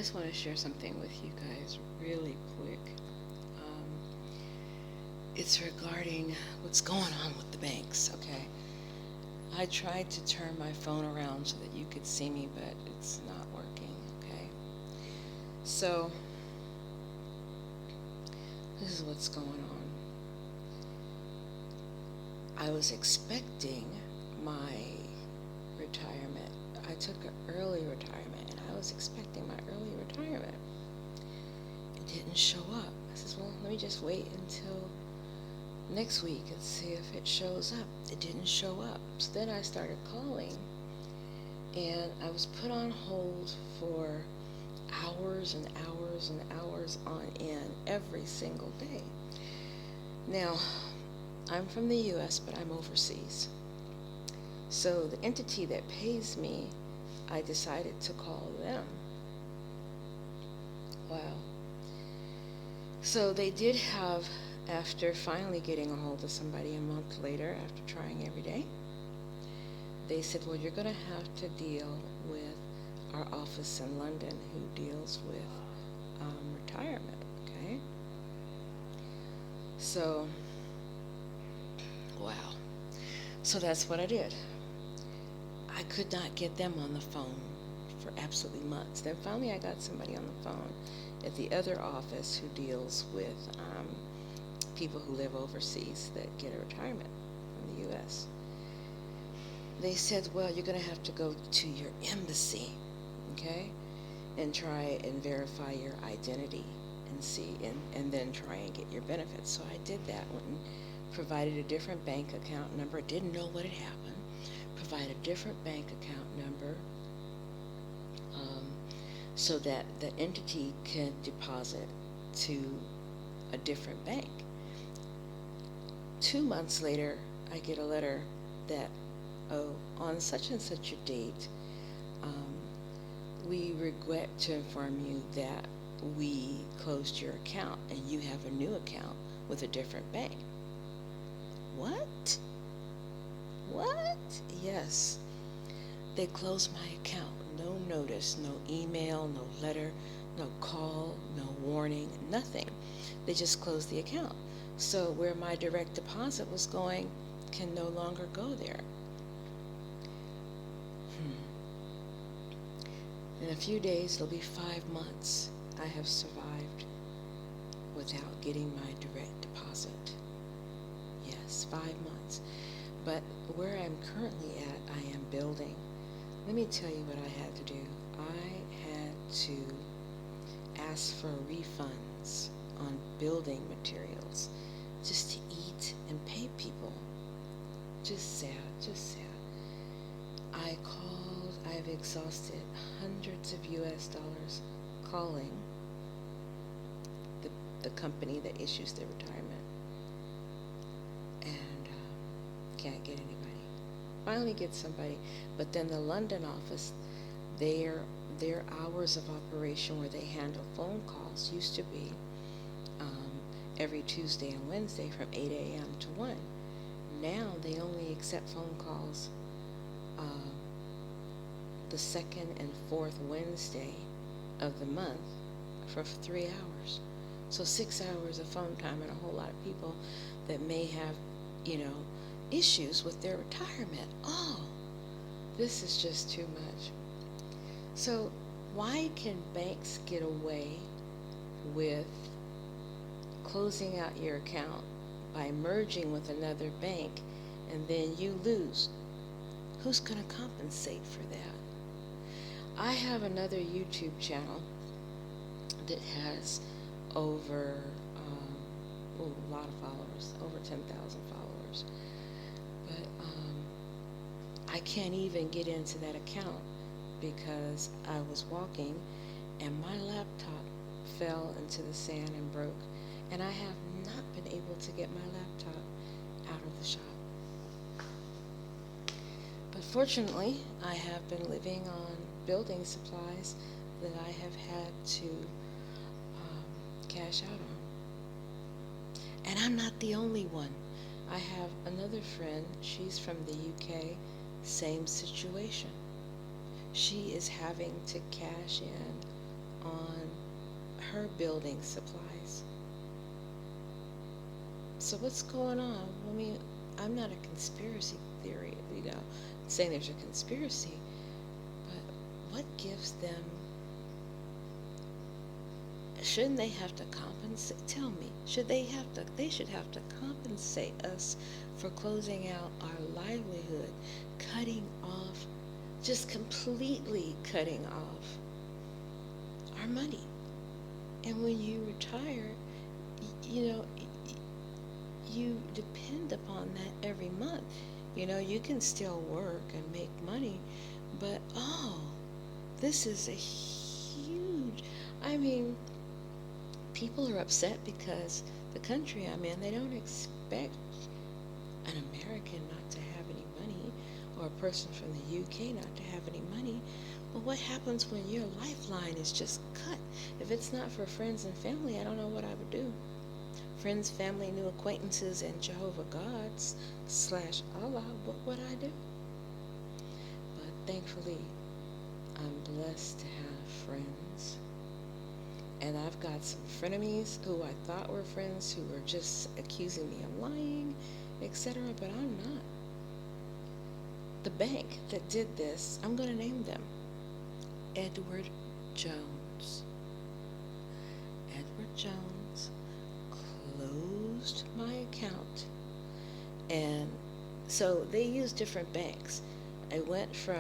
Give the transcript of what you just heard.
just want to share something with you guys really quick. Um, it's regarding what's going on with the banks, okay? I tried to turn my phone around so that you could see me, but it's not working, okay? So, this is what's going on. I was expecting my retirement. I took an early retirement, and I was expecting my early retirement. It didn't show up. I said, well, let me just wait until next week and see if it shows up. It didn't show up. So then I started calling, and I was put on hold for hours and hours and hours on end every single day. Now, I'm from the U.S., but I'm overseas. So the entity that pays me, I decided to call them. Wow. So they did have, after finally getting a hold of somebody a month later, after trying every day, they said, well, you're going to have to deal with our office in London who deals with retirement, okay? So, wow. So that's what I did. I could not get them on the phone for absolutely months. Then finally I got somebody on the phone at the other office who deals with people who live overseas that get a retirement from the U.S. They said, well, you're going to have to go to your embassy, okay, and try and verify your identity and see, and then try and get your benefits. So I did that, went and provided a different bank account number, didn't know what had happened, provide a different bank account number so that the entity can deposit to a different bank. 2 months later, I get a letter that, oh, on such and such a date, we regret to inform you that we closed your account and you have a new account with a different bank. What? What? Yes. They closed my account. No notice, no email, no letter, no call, no warning, nothing. They just closed the account. So where my direct deposit was going can no longer go there. In a few days, it'll be 5 months I have survived without getting my direct deposit. Yes, 5 months. But where I'm currently at, I am building. Let me tell you what I had to do. I had to ask for refunds on building materials just to eat and pay people. Just sad, just sad. I've exhausted hundreds of US dollars calling the company that issues the retirement, and can't get anybody. Finally get somebody, but then the London office, their hours of operation where they handle phone calls used to be every Tuesday and Wednesday from 8 a.m. to 1. Now they only accept phone calls the second and fourth Wednesday of the month for 3 hours. So 6 hours of phone time, and a whole lot of people that may have, issues with their retirement. Oh, this is just too much. So why can banks get away with closing out your account by merging with another bank, and then you lose? Who's going to compensate for that? I have another YouTube channel that has over a lot of followers, over 10,000 followers. But I can't even get into that account because I was walking and my laptop fell into the sand and broke, and I have not been able to get my laptop out of the shop. But fortunately, I have been living on building supplies that I have had to cash out on. And I'm not the only one. I have another friend, she's from the UK, same situation. She is having to cash in on her building supplies. So what's going on? I mean, I'm not a conspiracy theory, saying there's a conspiracy, but what gives them, shouldn't they have to compensate? Tell me, they should have to compensate us for closing out our livelihood, cutting off, just completely cutting off our money. And when you retire, you know, you depend upon that every month. You can still work and make money, but this is a huge, I mean, people are upset because the country I'm in, they don't expect an American not to have any money, or a person from the UK not to have any money. But what happens when your lifeline is just cut? If it's not for friends and family, I don't know what I would do. Friends, family, new acquaintances, and Jehovah Gods / Allah, what would I do? But thankfully, I'm blessed to have friends. And I've got some frenemies who I thought were friends who were just accusing me of lying, etc., but I'm not. The bank that did this, I'm going to name them Edward Jones. Edward Jones closed my account. And so they use different banks. I went from